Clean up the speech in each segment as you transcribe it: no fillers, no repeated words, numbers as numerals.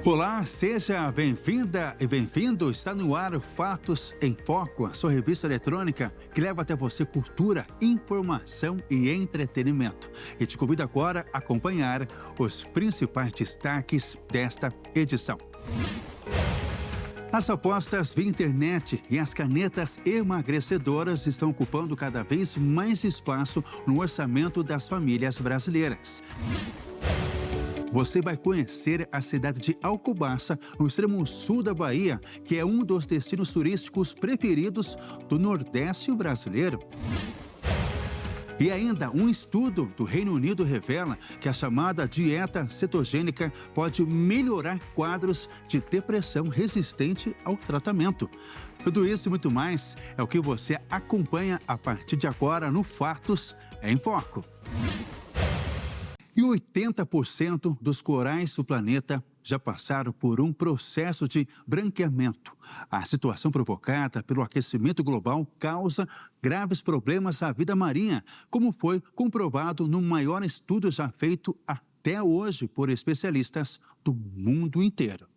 Olá, seja bem-vinda e bem-vindo. Está no ar o Fatos em Foco, a sua revista eletrônica que leva até você cultura, informação e entretenimento. E te convido agora a acompanhar os principais destaques desta edição. As apostas via internet e as canetas emagrecedoras estão ocupando cada vez mais espaço no orçamento das famílias brasileiras. Você vai conhecer a cidade de Alcobaça, no extremo sul da Bahia, que é um dos destinos turísticos preferidos do Nordeste brasileiro. E ainda, um estudo do Reino Unido revela que a chamada dieta cetogênica pode melhorar quadros de depressão resistente ao tratamento. Tudo isso e muito mais é o que você acompanha a partir de agora no Fatos em Foco. E 80% dos corais do planeta já passaram por um processo de branqueamento. A situação provocada pelo aquecimento global causa graves problemas à vida marinha, como foi comprovado no maior estudo já feito até hoje por especialistas do mundo inteiro.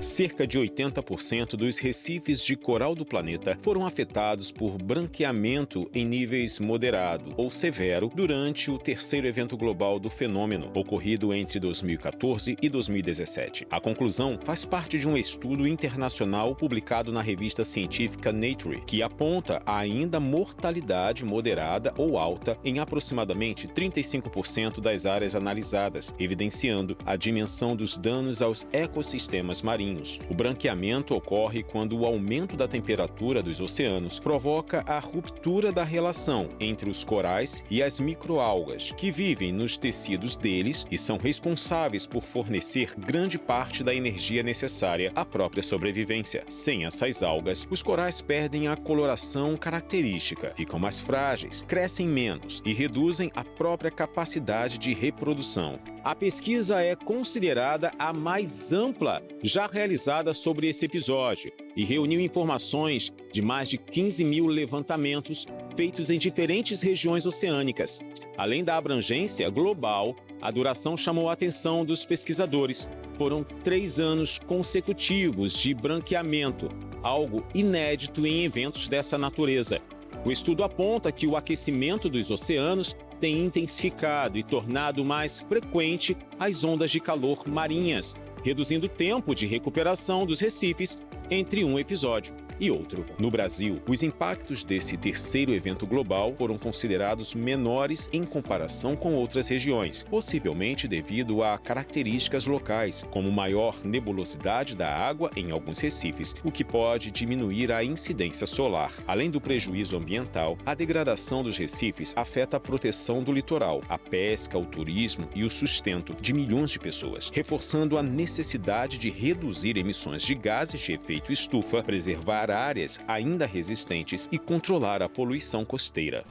Cerca de 80% dos recifes de coral do planeta foram afetados por branqueamento em níveis moderado ou severo durante o terceiro evento global do fenômeno, ocorrido entre 2014 e 2017. A conclusão faz parte de um estudo internacional publicado na revista científica Nature, que aponta a ainda mortalidade moderada ou alta em aproximadamente 35% das áreas analisadas, evidenciando a dimensão dos danos aos ecossistemas marinhos. O branqueamento ocorre quando o aumento da temperatura dos oceanos provoca a ruptura da relação entre os corais e as microalgas, que vivem nos tecidos deles e são responsáveis por fornecer grande parte da energia necessária à própria sobrevivência. Sem essas algas, os corais perdem a coloração característica, ficam mais frágeis, crescem menos e reduzem a própria capacidade de reprodução. A pesquisa é considerada a mais ampla já realizada sobre esse episódio e reuniu informações de mais de 15 mil levantamentos feitos em diferentes regiões oceânicas. Além da abrangência global, a duração chamou a atenção dos pesquisadores. Foram 3 anos consecutivos de branqueamento, algo inédito em eventos dessa natureza. O estudo aponta que o aquecimento dos oceanos tem intensificado e tornado mais frequente as ondas de calor marinhas, reduzindo o tempo de recuperação dos recifes entre um episódio e outro. No Brasil, os impactos desse terceiro evento global foram considerados menores em comparação com outras regiões, possivelmente devido a características locais, como maior nebulosidade da água em alguns recifes, o que pode diminuir a incidência solar. Além do prejuízo ambiental, a degradação dos recifes afeta a proteção do litoral, a pesca, o turismo e o sustento de milhões de pessoas, reforçando a necessidade de reduzir emissões de gases de efeito estufa, preservar áreas ainda resistentes e controlar a poluição costeira.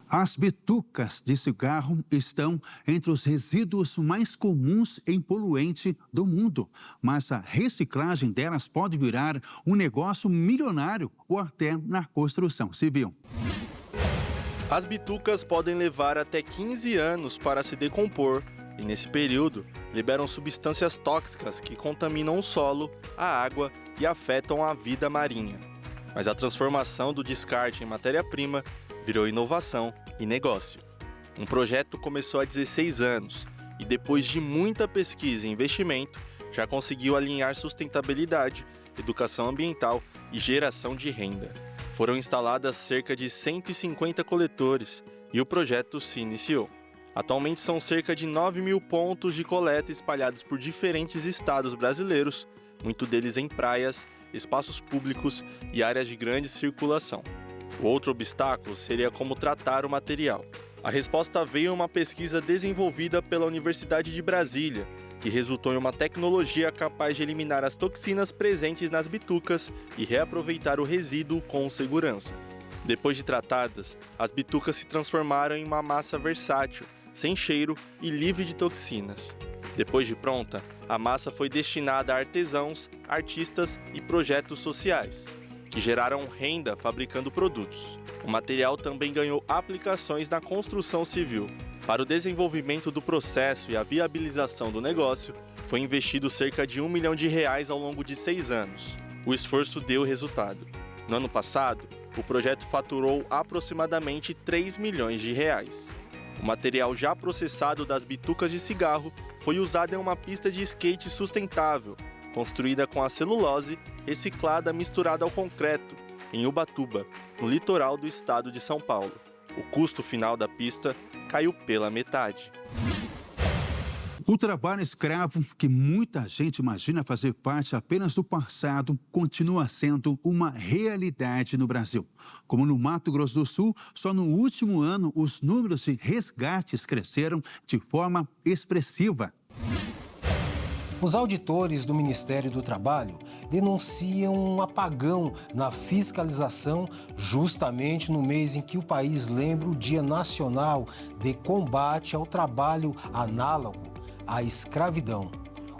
As bitucas de cigarro estão entre os resíduos mais comuns em poluente do mundo, mas a reciclagem delas pode virar um negócio milionário ou até na construção civil. As bitucas podem levar até 15 anos para se decompor e, nesse período, liberam substâncias tóxicas que contaminam o solo, a água e afetam a vida marinha. Mas a transformação do descarte em matéria-prima virou inovação e negócio. Um projeto começou há 16 anos e, depois de muita pesquisa e investimento, já conseguiu alinhar sustentabilidade, educação ambiental e geração de renda. Foram instaladas cerca de 150 coletores e o projeto se iniciou. Atualmente são cerca de 9 mil pontos de coleta espalhados por diferentes estados brasileiros, muito deles em praias, espaços públicos e áreas de grande circulação. O outro obstáculo seria como tratar o material. A resposta veio em uma pesquisa desenvolvida pela Universidade de Brasília, que resultou em uma tecnologia capaz de eliminar as toxinas presentes nas bitucas e reaproveitar o resíduo com segurança. Depois de tratadas, as bitucas se transformaram em uma massa versátil, sem cheiro e livre de toxinas. Depois de pronta, a massa foi destinada a artesãos, artistas e projetos sociais, que geraram renda fabricando produtos. O material também ganhou aplicações na construção civil, Para o desenvolvimento do processo e a viabilização do negócio, foi investido cerca de R$1 milhão ao longo de 6 anos. O esforço deu resultado. No ano passado, o projeto faturou aproximadamente R$3 milhões. O material já processado das bitucas de cigarro foi usado em uma pista de skate sustentável, construída com a celulose reciclada misturada ao concreto, em Ubatuba, no litoral do estado de São Paulo. O custo final da pista caiu pela metade. O trabalho escravo, que muita gente imagina fazer parte apenas do passado, continua sendo uma realidade no Brasil. Como no Mato Grosso do Sul, só no último ano os números de resgates cresceram de forma expressiva. Os auditores do Ministério do Trabalho denunciam um apagão na fiscalização justamente no mês em que o país lembra o Dia Nacional de Combate ao Trabalho Análogo à Escravidão.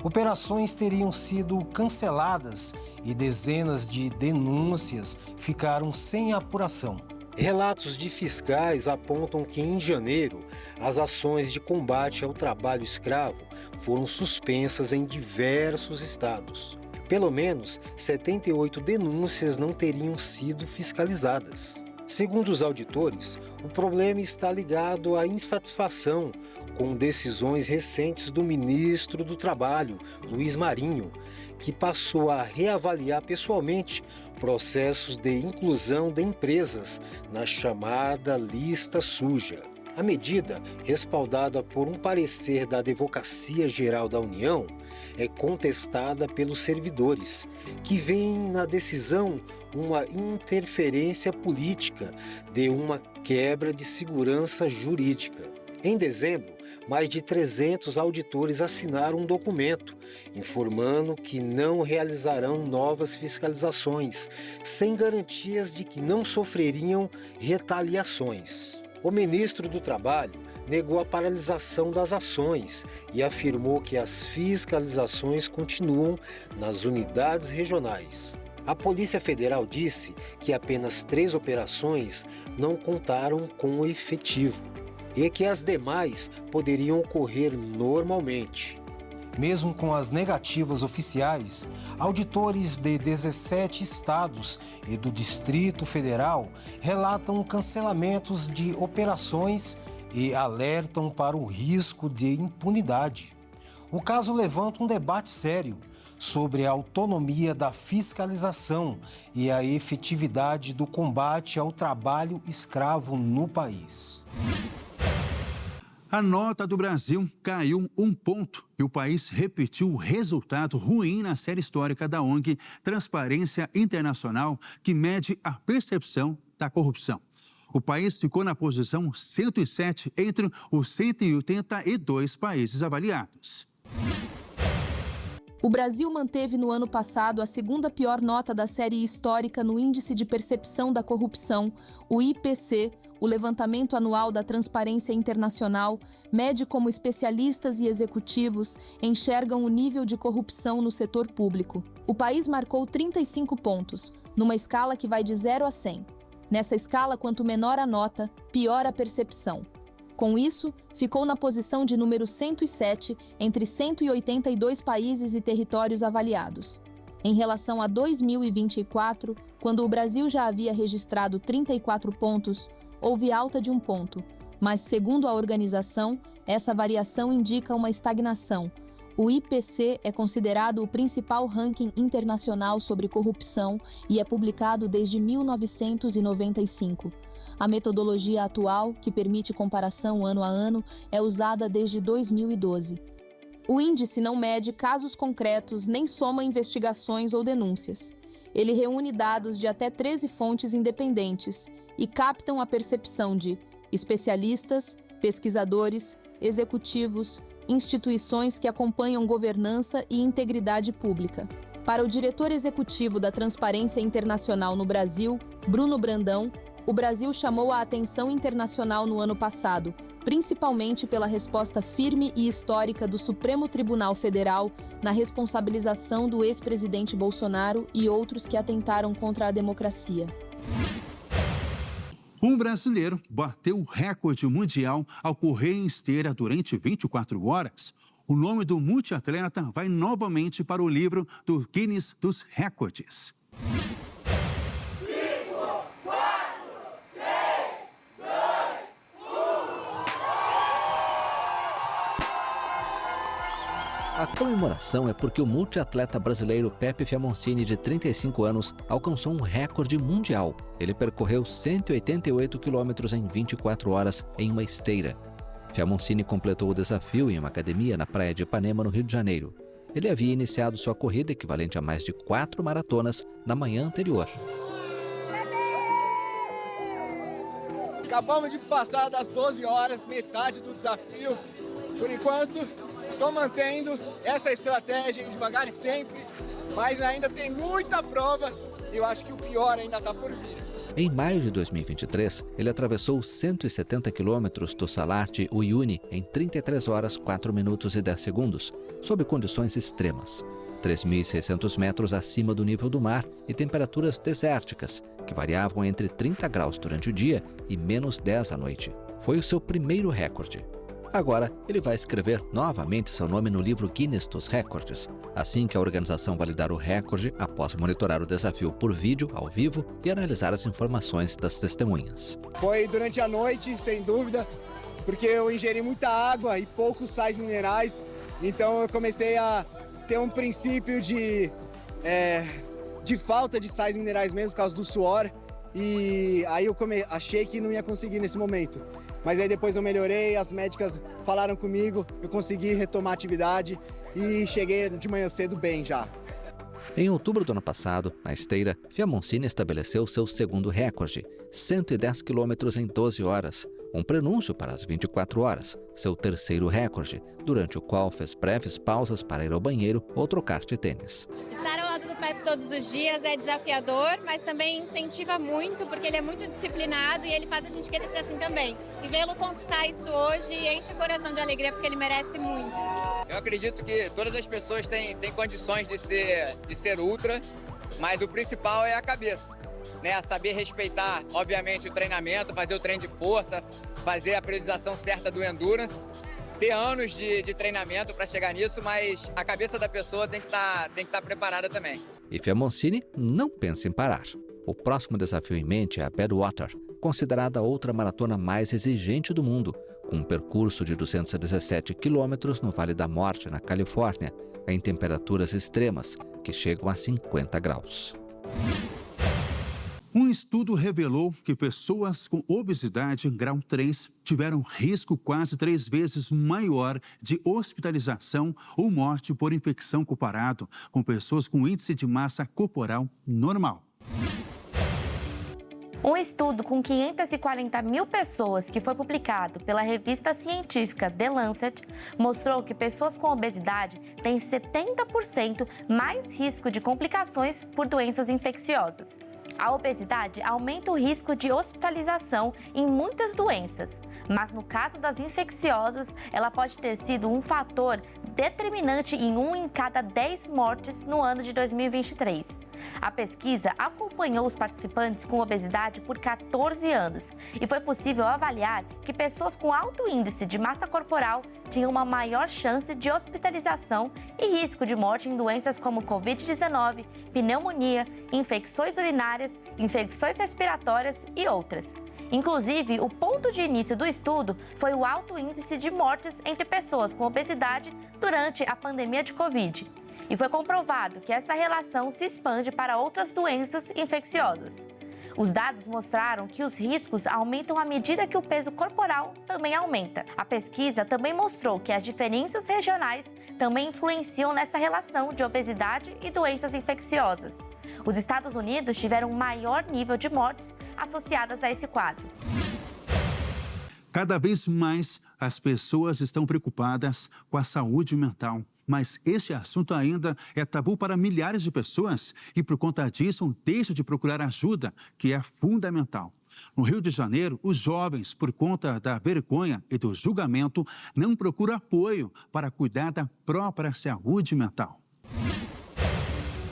Operações teriam sido canceladas e dezenas de denúncias ficaram sem apuração. Relatos de fiscais apontam que, em janeiro, as ações de combate ao trabalho escravo foram suspensas em diversos estados. Pelo menos 78 denúncias não teriam sido fiscalizadas. Segundo os auditores, o problema está ligado à insatisfação com decisões recentes do ministro do Trabalho, Luiz Marinho, que passou a reavaliar pessoalmente processos de inclusão de empresas na chamada lista suja. A medida, respaldada por um parecer da Advocacia Geral da União, é contestada pelos servidores, que veem na decisão uma interferência política de uma quebra de segurança jurídica. Em dezembro, mais de 300 auditores assinaram um documento informando que não realizarão novas fiscalizações, sem garantias de que não sofreriam retaliações. O ministro do Trabalho negou a paralisação das ações e afirmou que as fiscalizações continuam nas unidades regionais. A Polícia Federal disse que apenas 3 operações não contaram com o efetivo e que as demais poderiam ocorrer normalmente. Mesmo com as negativas oficiais, auditores de 17 estados e do Distrito Federal relatam cancelamentos de operações e alertam para o risco de impunidade. O caso levanta um debate sério sobre a autonomia da fiscalização e a efetividade do combate ao trabalho escravo no país. A nota do Brasil caiu 1 ponto e o país repetiu o resultado ruim na série histórica da ONG Transparência Internacional, que mede a percepção da corrupção. O país ficou na posição 107 entre os 182 países avaliados. O Brasil manteve no ano passado a 2ª pior nota da série histórica no Índice de Percepção da Corrupção, o IPC. O levantamento anual da Transparência Internacional mede como especialistas e executivos enxergam o nível de corrupção no setor público. O país marcou 35 pontos, numa escala que vai de 0 a 100. Nessa escala, quanto menor a nota, pior a percepção. Com isso, ficou na posição de número 107 entre 182 países e territórios avaliados. Em relação a 2024, quando o Brasil já havia registrado 34 pontos, houve alta de 1 ponto, mas, segundo a organização, essa variação indica uma estagnação. O IPC é considerado o principal ranking internacional sobre corrupção e é publicado desde 1995. A metodologia atual, que permite comparação ano a ano, é usada desde 2012. O índice não mede casos concretos nem soma investigações ou denúncias. Ele reúne dados de até 13 fontes independentes e captam a percepção de especialistas, pesquisadores, executivos, instituições que acompanham governança e integridade pública. Para o diretor executivo da Transparência Internacional no Brasil, Bruno Brandão, o Brasil chamou a atenção internacional no ano passado, principalmente pela resposta firme e histórica do Supremo Tribunal Federal na responsabilização do ex-presidente Bolsonaro e outros que atentaram contra a democracia. Um brasileiro bateu o recorde mundial ao correr em esteira durante 24 horas. O nome do multiatleta vai novamente para o livro do Guinness dos Recordes. 5, 4, 3, 2, 1. A comemoração é porque o multiatleta brasileiro Pepe Fiamoncini, de 35 anos, alcançou um recorde mundial. Ele percorreu 188 quilômetros em 24 horas em uma esteira. Fiamoncini completou o desafio em uma academia na praia de Ipanema, no Rio de Janeiro. Ele havia iniciado sua corrida, equivalente a mais de 4 maratonas, na manhã anterior. Acabamos de passar das 12 horas, metade do desafio. Por enquanto, estou mantendo essa estratégia devagar e sempre, mas ainda tem muita prova e eu acho que o pior ainda está por vir. Em maio de 2023, ele atravessou 170 quilômetros do Salar de Uyuni em 33 horas, 4 minutos e 10 segundos, sob condições extremas. 3.600 metros acima do nível do mar e temperaturas desérticas, que variavam entre 30 graus durante o dia e menos 10 à noite. Foi o seu primeiro recorde. Agora, ele vai escrever novamente seu nome no livro Guinness dos Recordes, assim que a organização validar o recorde após monitorar o desafio por vídeo, ao vivo, e analisar as informações das testemunhas. Foi durante a noite, sem dúvida, porque eu ingeri muita água e poucos sais minerais, então eu comecei a ter um princípio de falta de sais minerais mesmo por causa do suor, e aí eu achei que não ia conseguir nesse momento. Mas aí depois eu melhorei, as médicas falaram comigo, eu consegui retomar a atividade e cheguei de manhã cedo bem já. Em outubro do ano passado, na esteira, Fiamoncini estabeleceu seu segundo recorde, 110 quilômetros em 12 horas, um prenúncio para as 24 horas, seu terceiro recorde, durante o qual fez breves pausas para ir ao banheiro ou trocar de tênis. Estar ao lado do Pepe todos os dias é desafiador, mas também incentiva muito, porque ele é muito disciplinado e ele faz a gente querer ser assim também. E vê-lo conquistar isso hoje enche o coração de alegria, porque ele merece muito. Eu acredito que todas as pessoas têm condições de ser ultra, mas o principal é a cabeça, né? Saber respeitar, obviamente, o treinamento, fazer o treino de força, fazer a periodização certa do endurance, ter anos de treinamento para chegar nisso, mas a cabeça da pessoa tem que estar preparada também. E Fiamoncini não pensa em parar. O próximo desafio em mente é a Badwater, considerada a outra maratona mais exigente do mundo, com um percurso de 217 quilômetros no Vale da Morte, na Califórnia, em temperaturas extremas, que chegam a 50 graus. Um estudo revelou que pessoas com obesidade grau 3 tiveram risco quase 3 vezes maior de hospitalização ou morte por infecção comparado com pessoas com índice de massa corporal normal. Um estudo com 540 mil pessoas que foi publicado pela revista científica The Lancet mostrou que pessoas com obesidade têm 70% mais risco de complicações por doenças infecciosas. A obesidade aumenta o risco de hospitalização em muitas doenças, mas no caso das infecciosas, ela pode ter sido um fator determinante em 1 em cada 10 mortes no ano de 2023. A pesquisa acompanhou os participantes com obesidade por 14 anos e foi possível avaliar que pessoas com alto índice de massa corporal tinham uma maior chance de hospitalização e risco de morte em doenças como Covid-19, pneumonia, infecções urinárias, infecções respiratórias e outras. Inclusive, o ponto de início do estudo foi o alto índice de mortes entre pessoas com obesidade durante a pandemia de Covid. E foi comprovado que essa relação se expande para outras doenças infecciosas. Os dados mostraram que os riscos aumentam à medida que o peso corporal também aumenta. A pesquisa também mostrou que as diferenças regionais também influenciam nessa relação de obesidade e doenças infecciosas. Os Estados Unidos tiveram um maior nível de mortes associadas a esse quadro. Cada vez mais as pessoas estão preocupadas com a saúde mental. Mas este assunto ainda é tabu para milhares de pessoas e, por conta disso, deixam de procurar ajuda, que é fundamental. No Rio de Janeiro, os jovens, por conta da vergonha e do julgamento, não procuram apoio para cuidar da própria saúde mental.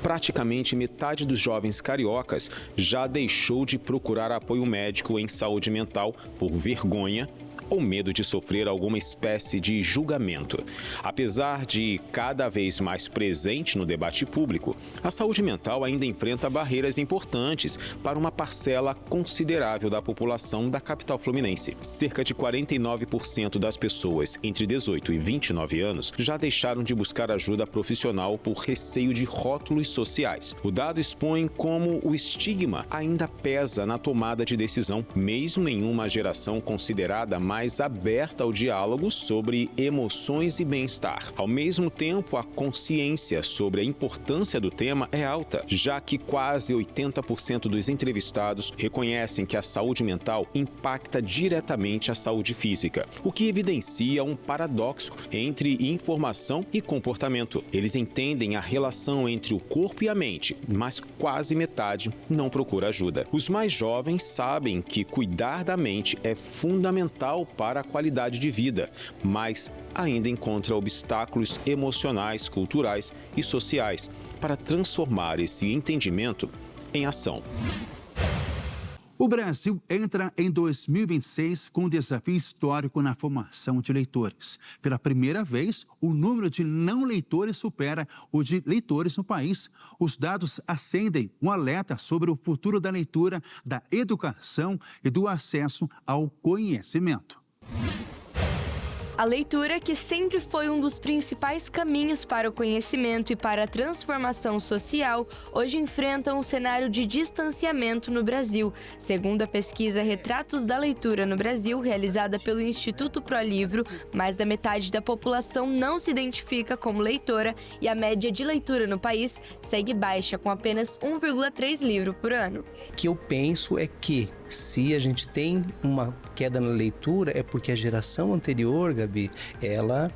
Praticamente metade dos jovens cariocas já deixou de procurar apoio médico em saúde mental por vergonha ou medo de sofrer alguma espécie de julgamento. Apesar de cada vez mais presente no debate público, a saúde mental ainda enfrenta barreiras importantes para uma parcela considerável da população da capital fluminense. Cerca de 49% das pessoas entre 18 e 29 anos já deixaram de buscar ajuda profissional por receio de rótulos sociais. O dado expõe como o estigma ainda pesa na tomada de decisão, mesmo em uma geração considerada mais aberta ao diálogo sobre emoções e bem-estar. Ao mesmo tempo, a consciência sobre a importância do tema é alta, já que quase 80% dos entrevistados reconhecem que a saúde mental impacta diretamente a saúde física, o que evidencia um paradoxo entre informação e comportamento. Eles entendem a relação entre o corpo e a mente, mas quase metade não procura ajuda. Os mais jovens sabem que cuidar da mente é fundamental para a qualidade de vida, mas ainda encontra obstáculos emocionais, culturais e sociais para transformar esse entendimento em ação. O Brasil entra em 2026 com um desafio histórico na formação de leitores. Pela primeira vez, o número de não leitores supera o de leitores no país. Os dados acendem um alerta sobre o futuro da leitura, da educação e do acesso ao conhecimento. A leitura, que sempre foi um dos principais caminhos para o conhecimento e para a transformação social, hoje enfrenta um cenário de distanciamento no Brasil. Segundo a pesquisa Retratos da Leitura no Brasil, realizada pelo Instituto ProLivro, mais da metade da população não se identifica como leitora e a média de leitura no país segue baixa, com apenas 1,3 livros por ano. O que eu penso é que se a gente tem uma queda na leitura, é porque a geração anterior, Gabi, ela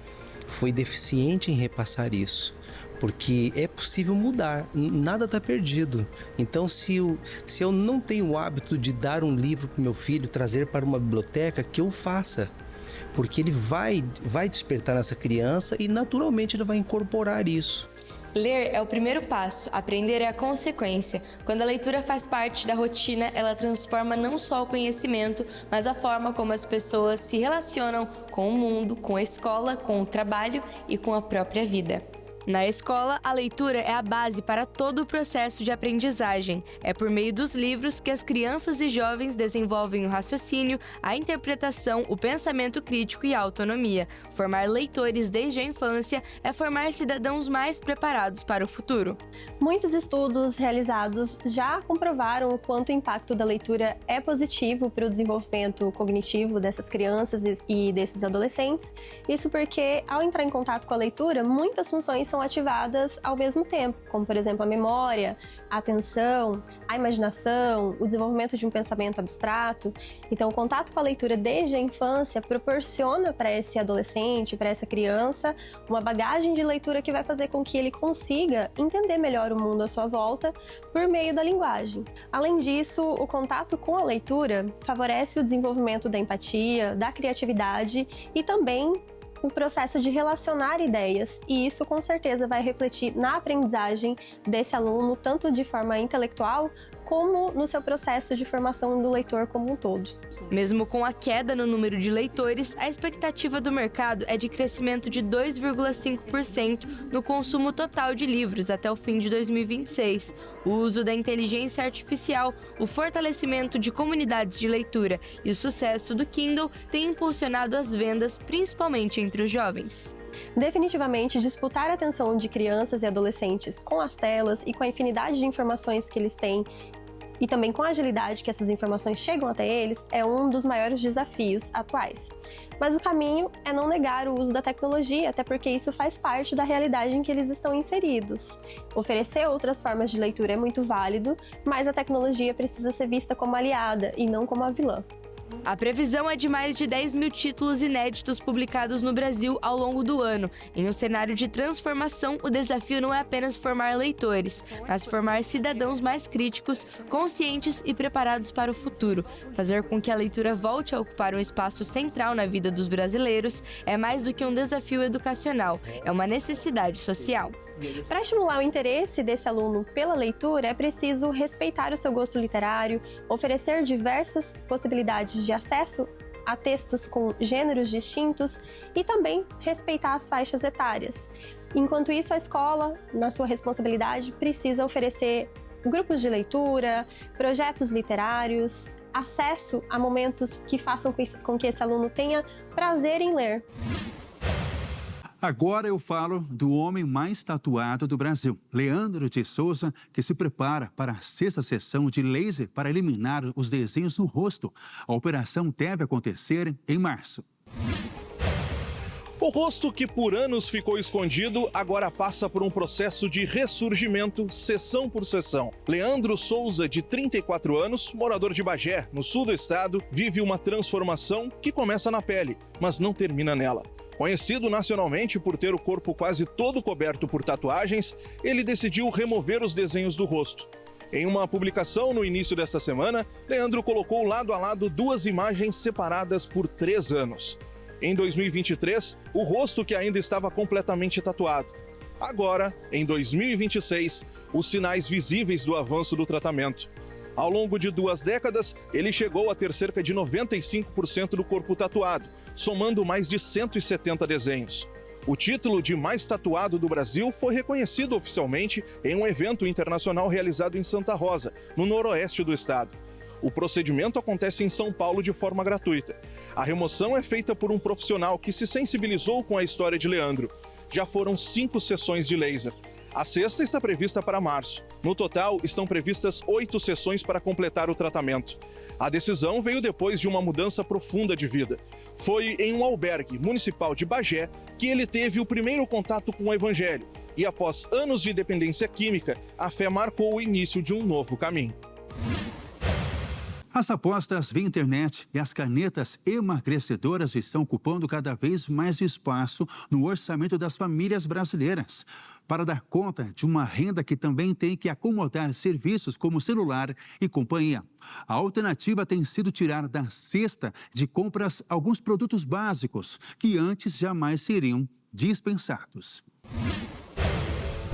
foi deficiente em repassar isso. Porque é possível mudar, nada está perdido. Então, se eu não tenho o hábito de dar um livro para o meu filho, trazer para uma biblioteca, que eu faça. Porque ele vai despertar nessa criança e naturalmente ele vai incorporar isso. Ler é o primeiro passo, aprender é a consequência. Quando a leitura faz parte da rotina, ela transforma não só o conhecimento, mas a forma como as pessoas se relacionam com o mundo, com a escola, com o trabalho e com a própria vida. Na escola, a leitura é a base para todo o processo de aprendizagem. É por meio dos livros que as crianças e jovens desenvolvem o raciocínio, a interpretação, o pensamento crítico e a autonomia. Formar leitores desde a infância é formar cidadãos mais preparados para o futuro. Muitos estudos realizados já comprovaram o quanto o impacto da leitura é positivo para o desenvolvimento cognitivo dessas crianças e desses adolescentes. Isso porque, ao entrar em contato com a leitura, muitas funções são ativadas ao mesmo tempo, como, por exemplo, a memória, a atenção, a imaginação, o desenvolvimento de um pensamento abstrato. Então, o contato com a leitura desde a infância proporciona para esse adolescente, para essa criança, uma bagagem de leitura que vai fazer com que ele consiga entender melhor o mundo à sua volta por meio da linguagem. Além disso, o contato com a leitura favorece o desenvolvimento da empatia, da criatividade e também o processo de relacionar ideias, e isso com certeza vai refletir na aprendizagem desse aluno, tanto de forma intelectual, como no seu processo de formação do leitor como um todo. Mesmo com a queda no número de leitores, a expectativa do mercado é de crescimento de 2,5% no consumo total de livros até o fim de 2026. O uso da inteligência artificial, o fortalecimento de comunidades de leitura e o sucesso do Kindle têm impulsionado as vendas, principalmente entre os jovens. Definitivamente, disputar a atenção de crianças e adolescentes com as telas e com a infinidade de informações que eles têm e também com a agilidade que essas informações chegam até eles é um dos maiores desafios atuais. Mas o caminho é não negar o uso da tecnologia, até porque isso faz parte da realidade em que eles estão inseridos. Oferecer outras formas de leitura é muito válido, mas a tecnologia precisa ser vista como aliada e não como a vilã. A previsão é de mais de 10 mil títulos inéditos publicados no Brasil ao longo do ano. Em um cenário de transformação, o desafio não é apenas formar leitores, mas formar cidadãos mais críticos, conscientes e preparados para o futuro. Fazer com que a leitura volte a ocupar um espaço central na vida dos brasileiros é mais do que um desafio educacional, é uma necessidade social. Para estimular o interesse desse aluno pela leitura, é preciso respeitar o seu gosto literário, oferecer diversas possibilidades de acesso a textos com gêneros distintos e também respeitar as faixas etárias. Enquanto isso, a escola, na sua responsabilidade, precisa oferecer grupos de leitura, projetos literários, acesso a momentos que façam com que esse aluno tenha prazer em ler. Agora eu falo do homem mais tatuado do Brasil, Leandro de Souza, que se prepara para a 6ª sessão de laser para eliminar os desenhos no rosto. A operação deve acontecer em março. O rosto que por anos ficou escondido agora passa por um processo de ressurgimento, sessão por sessão. Leandro Souza, de 34 anos, morador de Bagé, no sul do estado, vive uma transformação que começa na pele, mas não termina nela. Conhecido nacionalmente por ter o corpo quase todo coberto por tatuagens, ele decidiu remover os desenhos do rosto. Em uma publicação no início desta semana, Leandro colocou lado a lado 2 imagens separadas por 3 anos. Em 2023, o rosto que ainda estava completamente tatuado. Agora, em 2026, os sinais visíveis do avanço do tratamento. Ao longo de 2 décadas, ele chegou a ter cerca de 95% do corpo tatuado, somando mais de 170 desenhos. O título de mais tatuado do Brasil foi reconhecido oficialmente em um evento internacional realizado em Santa Rosa, no noroeste do estado. O procedimento acontece em São Paulo de forma gratuita. A remoção é feita por um profissional que se sensibilizou com a história de Leandro. Já foram 5 sessões de laser. A 6ª está prevista para março. No total, estão previstas 8 sessões para completar o tratamento. A decisão veio depois de uma mudança profunda de vida. Foi em um albergue municipal de Bagé que ele teve o primeiro contato com o evangelho. E após anos de dependência química, a fé marcou o início de um novo caminho. As apostas via internet e as canetas emagrecedoras estão ocupando cada vez mais espaço no orçamento das famílias brasileiras. Para dar conta de uma renda que também tem que acomodar serviços como celular e companhia. A alternativa tem sido tirar da cesta de compras alguns produtos básicos que antes jamais seriam dispensados.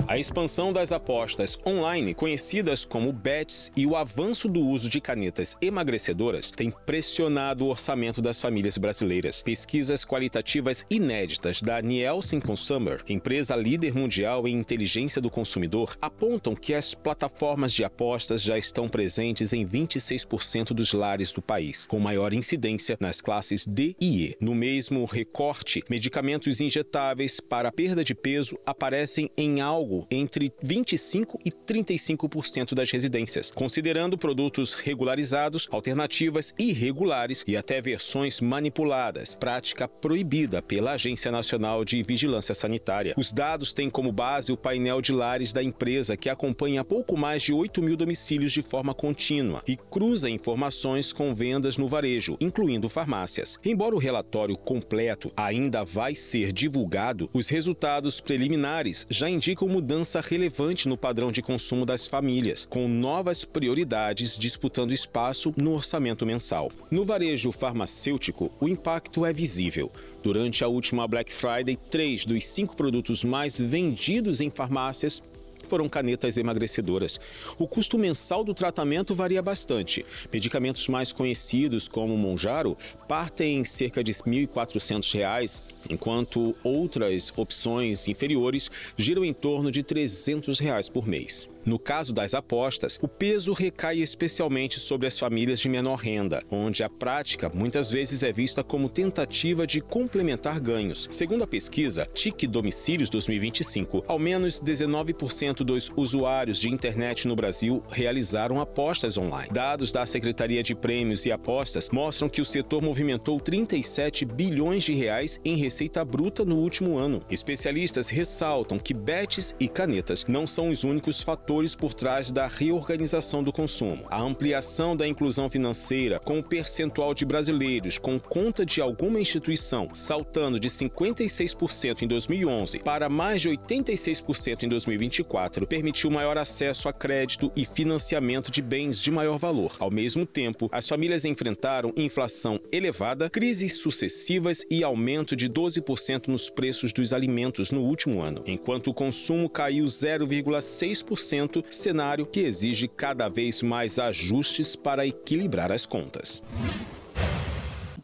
A expansão das apostas online, conhecidas como bets, e o avanço do uso de canetas emagrecedoras têm pressionado o orçamento das famílias brasileiras. Pesquisas qualitativas inéditas da Nielsen Consumer, empresa líder mundial em inteligência do consumidor, apontam que as plataformas de apostas já estão presentes em 26% dos lares do país, com maior incidência nas classes D e E. No mesmo recorte, medicamentos injetáveis para perda de peso aparecem em algo entre 25% e 35% das residências, considerando produtos regularizados, alternativas irregulares e até versões manipuladas, prática proibida pela Agência Nacional de Vigilância Sanitária. Os dados têm como base o painel de lares da empresa, que acompanha pouco mais de 8 mil domicílios de forma contínua e cruza informações com vendas no varejo, incluindo farmácias. Embora o relatório completo ainda vai ser divulgado, os resultados preliminares já indicam mudança relevante no padrão de consumo das famílias, com novas prioridades disputando espaço no orçamento mensal. No varejo farmacêutico, o impacto é visível. Durante a última Black Friday, 3 dos 5 produtos mais vendidos em farmácias foram canetas emagrecedoras. O custo mensal do tratamento varia bastante. Medicamentos mais conhecidos, como o Mounjaro, partem em cerca de R$ 1.400, enquanto outras opções inferiores giram em torno de R$ 300 por mês. No caso das apostas, o peso recai especialmente sobre as famílias de menor renda, onde a prática muitas vezes é vista como tentativa de complementar ganhos. Segundo a pesquisa TIC Domicílios 2025, ao menos 19% dos usuários de internet no Brasil realizaram apostas online. Dados da Secretaria de Prêmios e Apostas mostram que o setor movimentou 37 bilhões de reais em receita bruta no último ano. Especialistas ressaltam que bets e canetas não são os únicos fatores fatores por trás da reorganização do consumo. A ampliação da inclusão financeira, com o percentual de brasileiros com conta de alguma instituição saltando de 56% em 2011 para mais de 86% em 2024, permitiu maior acesso a crédito e financiamento de bens de maior valor. Ao mesmo tempo, as famílias enfrentaram inflação elevada, crises sucessivas e aumento de 12% nos preços dos alimentos no último ano, enquanto o consumo caiu 0,6%, cenário que exige cada vez mais ajustes para equilibrar as contas.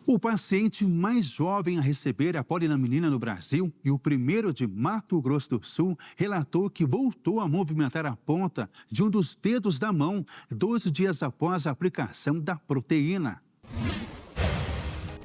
O paciente mais jovem a receber a polilaminina no Brasil e o primeiro de Mato Grosso do Sul relatou que voltou a movimentar a ponta de um dos dedos da mão 12 dias após a aplicação da proteína.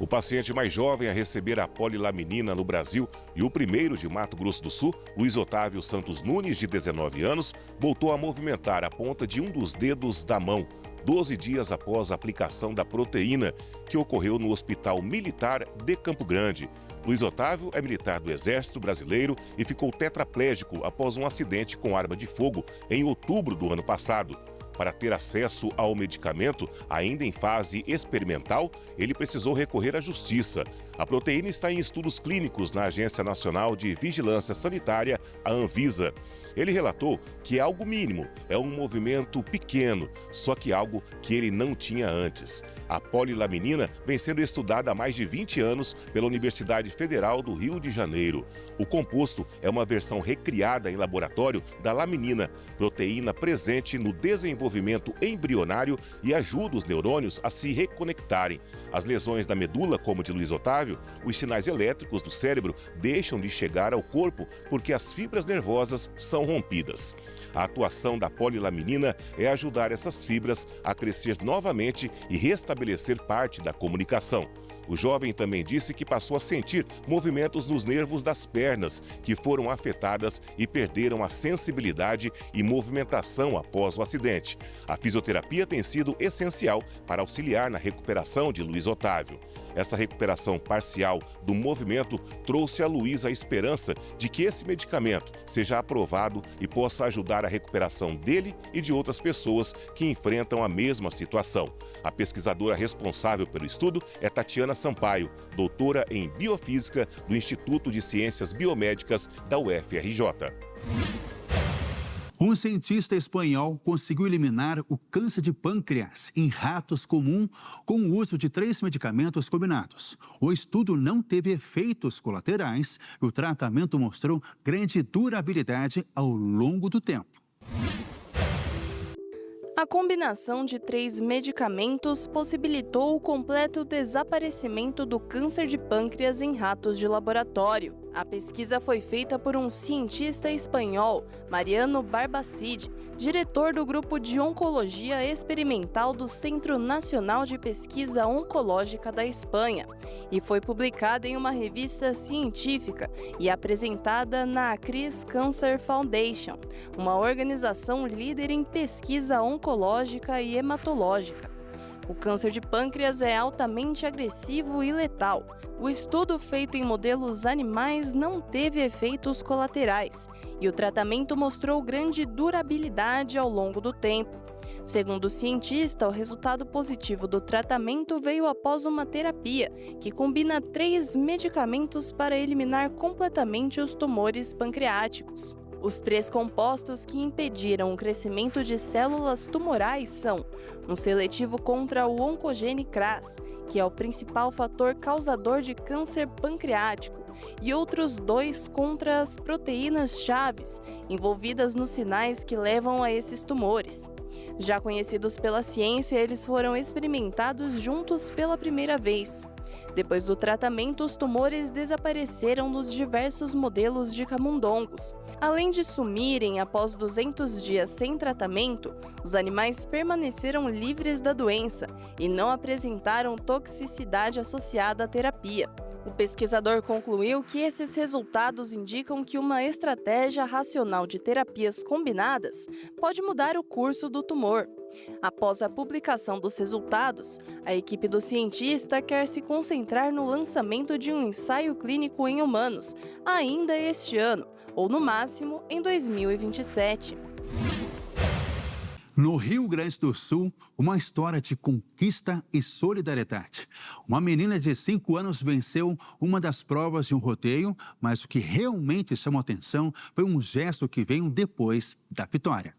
O paciente mais jovem a receber a polilaminina no Brasil e o primeiro de Mato Grosso do Sul, Luiz Otávio Santos Nunes, de 19 anos, voltou a movimentar a ponta de um dos dedos da mão 12 dias após a aplicação da proteína, que ocorreu no Hospital Militar de Campo Grande. Luiz Otávio é militar do Exército Brasileiro e ficou tetraplégico após um acidente com arma de fogo em outubro do ano passado. Para ter acesso ao medicamento, ainda em fase experimental, ele precisou recorrer à Justiça. A proteína está em estudos clínicos na Agência Nacional de Vigilância Sanitária, a Anvisa. Ele relatou que é algo mínimo, é um movimento pequeno, só que algo que ele não tinha antes. A polilaminina vem sendo estudada há mais de 20 anos pela Universidade Federal do Rio de Janeiro. O composto é uma versão recriada em laboratório da laminina, proteína presente no desenvolvimento embrionário e ajuda os neurônios a se reconectarem. As lesões da medula, como de Luiz Otávio, os sinais elétricos do cérebro deixam de chegar ao corpo porque as fibras nervosas são rompidas. A atuação da polilaminina é ajudar essas fibras a crescer novamente e restabelecer parte da comunicação. O jovem também disse que passou a sentir movimentos nos nervos das pernas, que foram afetadas e perderam a sensibilidade e movimentação após o acidente. A fisioterapia tem sido essencial para auxiliar na recuperação de Luiz Otávio. Essa recuperação parcial do movimento trouxe a Luiz a esperança de que esse medicamento seja aprovado e possa ajudar a recuperação dele e de outras pessoas que enfrentam a mesma situação. A pesquisadora responsável pelo estudo é Tatiana Sampaio, doutora em Biofísica do Instituto de Ciências Biomédicas da UFRJ. Um cientista espanhol conseguiu eliminar o câncer de pâncreas em ratos comum com o uso de 3 medicamentos combinados. O estudo não teve efeitos colaterais e o tratamento mostrou grande durabilidade ao longo do tempo. A combinação de 3 medicamentos possibilitou o completo desaparecimento do câncer de pâncreas em ratos de laboratório. A pesquisa foi feita por um cientista espanhol, Mariano Barbacid, diretor do Grupo de Oncologia Experimental do Centro Nacional de Pesquisa Oncológica da Espanha, e foi publicada em uma revista científica e apresentada na Chris Cancer Foundation, uma organização líder em pesquisa oncológica e hematológica. O câncer de pâncreas é altamente agressivo e letal. O estudo feito em modelos animais não teve efeitos colaterais e o tratamento mostrou grande durabilidade ao longo do tempo. Segundo o cientista, o resultado positivo do tratamento veio após uma terapia que combina 3 medicamentos para eliminar completamente os tumores pancreáticos. Os 3 compostos que impediram o crescimento de células tumorais são um seletivo contra o oncogene CRAS, que é o principal fator causador de câncer pancreático, e outros 2 contra as proteínas chaves, envolvidas nos sinais que levam a esses tumores. Já conhecidos pela ciência, eles foram experimentados juntos pela primeira vez. Depois do tratamento, os tumores desapareceram nos diversos modelos de camundongos. Além de sumirem após 200 dias sem tratamento, os animais permaneceram livres da doença e não apresentaram toxicidade associada à terapia. O pesquisador concluiu que esses resultados indicam que uma estratégia racional de terapias combinadas pode mudar o curso do tumor. Após a publicação dos resultados, a equipe do cientista quer se concentrar no lançamento de um ensaio clínico em humanos, ainda este ano, ou no máximo em 2027. No Rio Grande do Sul, uma história de conquista e solidariedade. Uma menina de 5 anos venceu uma das provas de um rodeio, mas o que realmente chamou atenção foi um gesto que veio depois da vitória.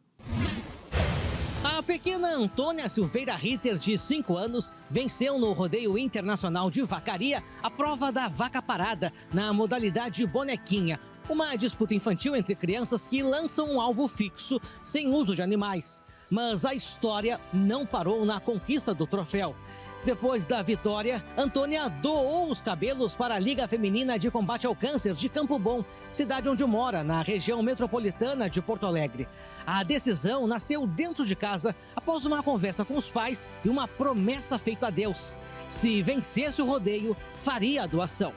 A pequena Antônia Silveira Ritter, de 5 anos, venceu no Rodeio Internacional de Vacaria a prova da vaca parada, na modalidade bonequinha. Uma disputa infantil entre crianças que lançam um alvo fixo, sem uso de animais. Mas a história não parou na conquista do troféu. Depois da vitória, Antônia doou os cabelos para a Liga Feminina de Combate ao Câncer de Campo Bom, cidade onde mora, na região metropolitana de Porto Alegre. A decisão nasceu dentro de casa, após uma conversa com os pais e uma promessa feita a Deus. Se vencesse o rodeio, faria a doação.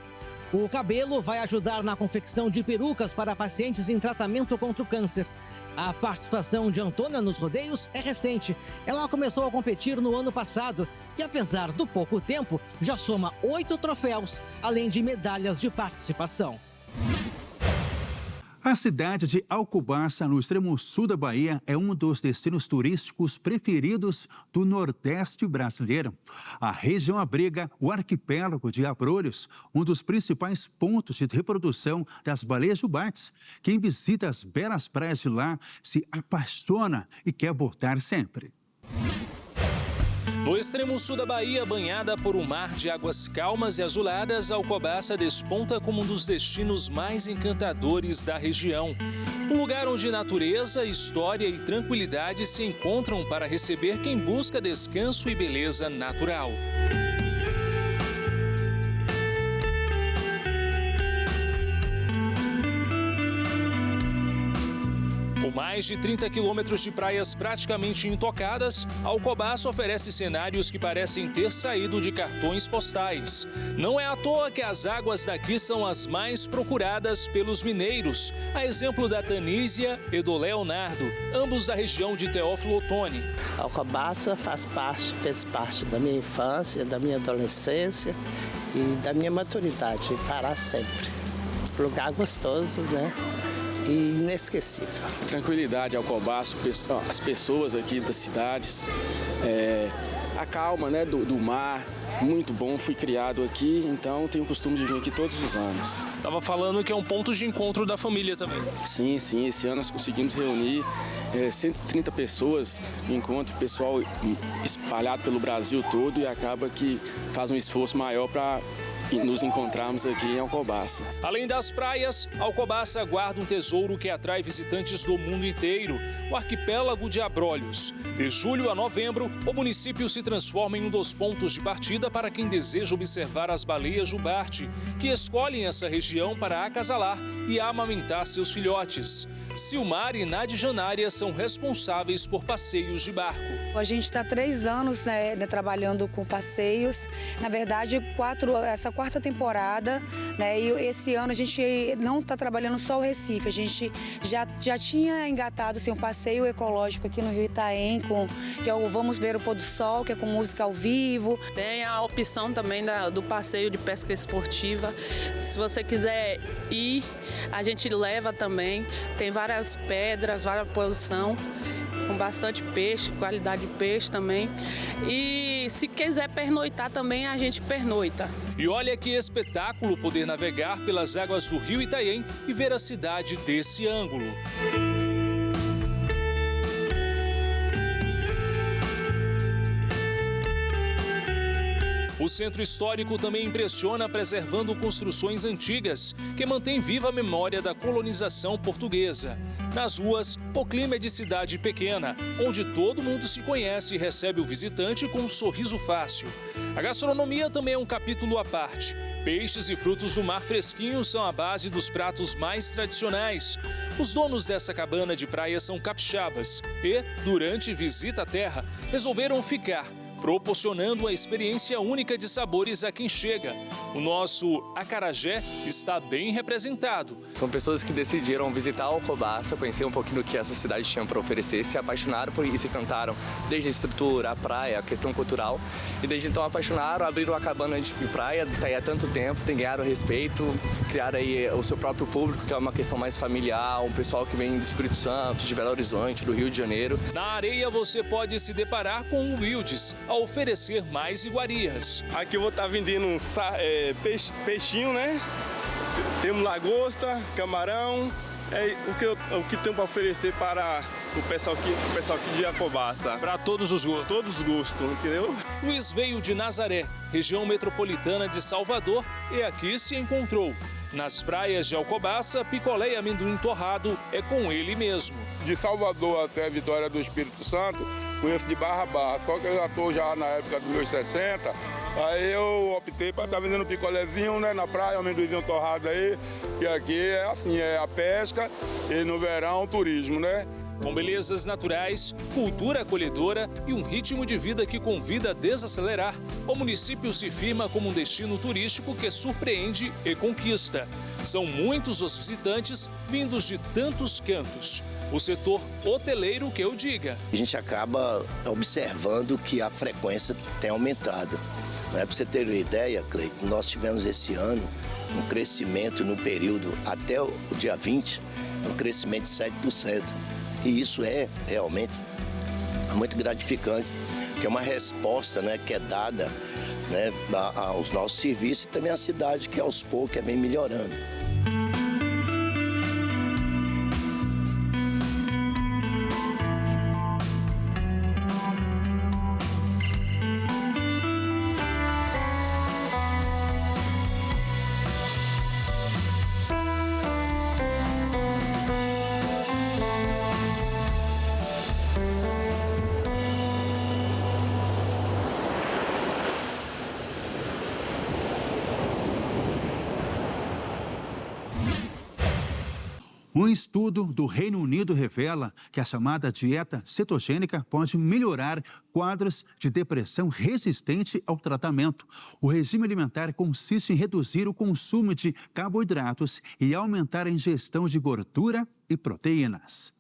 O cabelo vai ajudar na confecção de perucas para pacientes em tratamento contra o câncer. A participação de Antônia nos rodeios é recente. Ela começou a competir no ano passado e, apesar do pouco tempo, já soma 8 troféus, além de medalhas de participação. A cidade de Alcobaça, no extremo sul da Bahia, é um dos destinos turísticos preferidos do Nordeste brasileiro. A região abriga o arquipélago de Abrolhos, um dos principais pontos de reprodução das baleias jubates. Quem visita as belas praias de lá se apaixona e quer voltar sempre. No extremo sul da Bahia, banhada por um mar de águas calmas e azuladas, Alcobaça desponta como um dos destinos mais encantadores da região. Um lugar onde natureza, história e tranquilidade se encontram para receber quem busca descanso e beleza natural. Com mais de 30 quilômetros de praias praticamente intocadas, Alcobaça oferece cenários que parecem ter saído de cartões postais. Não é à toa que as águas daqui são as mais procuradas pelos mineiros, a exemplo da Tanísia e do Leonardo, ambos da região de Teófilo Otoni. Alcobaça fez parte da minha infância, da minha adolescência e da minha maturidade, para sempre. Lugar gostoso, né? E inesquecível. Tranquilidade, Alcobaça, as pessoas aqui das cidades, a calma, né, do mar, muito bom. Fui criado aqui, então tenho o costume de vir aqui todos os anos. Estava falando que é um ponto de encontro da família também. Sim, esse ano nós conseguimos reunir 130 pessoas, encontro pessoal espalhado pelo Brasil todo e acaba que faz um esforço maior para nos encontrarmos aqui em Alcobaça. Além das praias, Alcobaça guarda um tesouro que atrai visitantes do mundo inteiro, o arquipélago de Abrolhos. De julho a novembro, o município se transforma em um dos pontos de partida para quem deseja observar as baleias jubarte, que escolhem essa região para acasalar e amamentar seus filhotes. Silmar e Nadjanária são responsáveis por passeios de barco. A gente está há 3 anos trabalhando com passeios. Na verdade, essa 4ª temporada, né? E esse ano a gente não está trabalhando só o Recife. A gente já tinha engatado um passeio ecológico aqui no Rio Itaém, que é o Vamos Ver o Pôr do Sol, que é com música ao vivo. Tem a opção também do passeio de pesca esportiva. Se você quiser ir, a gente leva também. Tem várias pedras, várias posições, com bastante peixe, qualidade de peixe também. E se quiser pernoitar também, a gente pernoita. E olha que espetáculo poder navegar pelas águas do Rio Itaém e ver a cidade desse ângulo. O centro histórico também impressiona preservando construções antigas, que mantém viva a memória da colonização portuguesa. Nas ruas, o clima é de cidade pequena, onde todo mundo se conhece e recebe o visitante com um sorriso fácil. A gastronomia também é um capítulo à parte. Peixes e frutos do mar fresquinhos são a base dos pratos mais tradicionais. Os donos dessa cabana de praia são capixabas e, durante visita à terra, resolveram ficar, proporcionando uma experiência única de sabores a quem chega. O nosso acarajé está bem representado. São pessoas que decidiram visitar Alcobaça, conhecer um pouquinho do que essa cidade tinha para oferecer, se apaixonaram por isso e cantaram desde a estrutura, a praia, a questão cultural. E desde então apaixonaram, abriram a cabana de praia, está aí há tanto tempo, tem ganhado respeito, criaram aí o seu próprio público, que é uma questão mais familiar, um pessoal que vem do Espírito Santo, de Belo Horizonte, do Rio de Janeiro. Na areia você pode se deparar com o Wildes, a oferecer mais iguarias. Aqui eu vou estar vendendo peixinho, né? Temos lagosta, camarão, o que tem para oferecer para o pessoal aqui de Alcobaça. Para todos os gostos. Todos os gostos, entendeu? Luiz veio de Nazaré, região metropolitana de Salvador, e aqui se encontrou. Nas praias de Alcobaça, picolé e amendoim torrado é com ele mesmo. De Salvador até Vitória do Espírito Santo, conheço de barra a barra, só que eu já estou na época dos meus 60, aí eu optei para estar vendendo picolézinho, né, na praia, amendoinzinho torrado aí, que aqui é assim, é a pesca e no verão o turismo, né? Com belezas naturais, cultura acolhedora e um ritmo de vida que convida a desacelerar, o município se firma como um destino turístico que surpreende e conquista. São muitos os visitantes vindos de tantos cantos. O setor hoteleiro que eu diga. A gente acaba observando que a frequência tem aumentado. Para você ter uma ideia, Cleiton, nós tivemos esse ano um crescimento no período até o dia 20, um crescimento de 7%. E isso é realmente muito gratificante, que é uma resposta, né, que é dada, né, aos nossos serviços e também à cidade, que aos poucos vem melhorando. Um estudo do Reino Unido revela que a chamada dieta cetogênica pode melhorar quadros de depressão resistente ao tratamento. O regime alimentar consiste em reduzir o consumo de carboidratos e aumentar a ingestão de gordura e proteínas.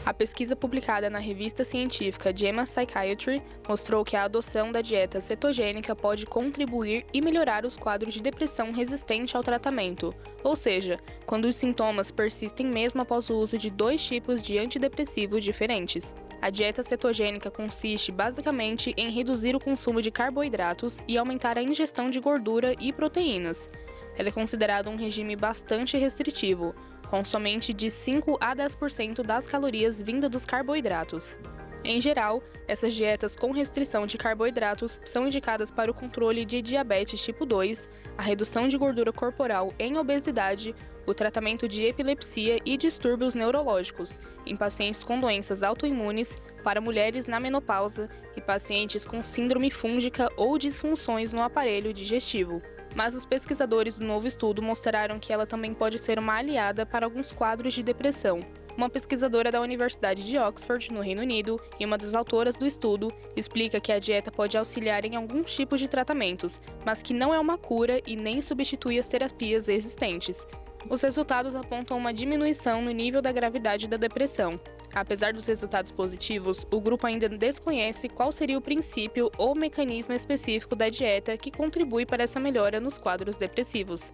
A pesquisa publicada na revista científica JAMA Psychiatry mostrou que a adoção da dieta cetogênica pode contribuir e melhorar os quadros de depressão resistente ao tratamento, ou seja, quando os sintomas persistem mesmo após o uso de 2 tipos de antidepressivos diferentes. A dieta cetogênica consiste basicamente em reduzir o consumo de carboidratos e aumentar a ingestão de gordura e proteínas. Ela é considerada um regime bastante restritivo, com somente de 5 a 10% das calorias vinda dos carboidratos. Em geral, essas dietas com restrição de carboidratos são indicadas para o controle de diabetes tipo 2, a redução de gordura corporal em obesidade, o tratamento de epilepsia e distúrbios neurológicos, em pacientes com doenças autoimunes, para mulheres na menopausa e pacientes com síndrome fúngica ou disfunções no aparelho digestivo. Mas os pesquisadores do novo estudo mostraram que ela também pode ser uma aliada para alguns quadros de depressão. Uma pesquisadora da Universidade de Oxford, no Reino Unido, e uma das autoras do estudo, explica que a dieta pode auxiliar em alguns tipos de tratamentos, mas que não é uma cura e nem substitui as terapias existentes. Os resultados apontam uma diminuição no nível da gravidade da depressão. Apesar dos resultados positivos, o grupo ainda desconhece qual seria o princípio ou mecanismo específico da dieta que contribui para essa melhora nos quadros depressivos.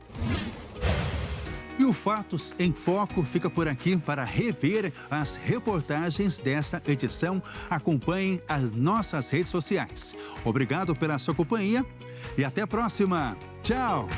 E o Fatos em Foco fica por aqui. Para rever as reportagens dessa edição, acompanhem as nossas redes sociais. Obrigado pela sua companhia e até a próxima. Tchau!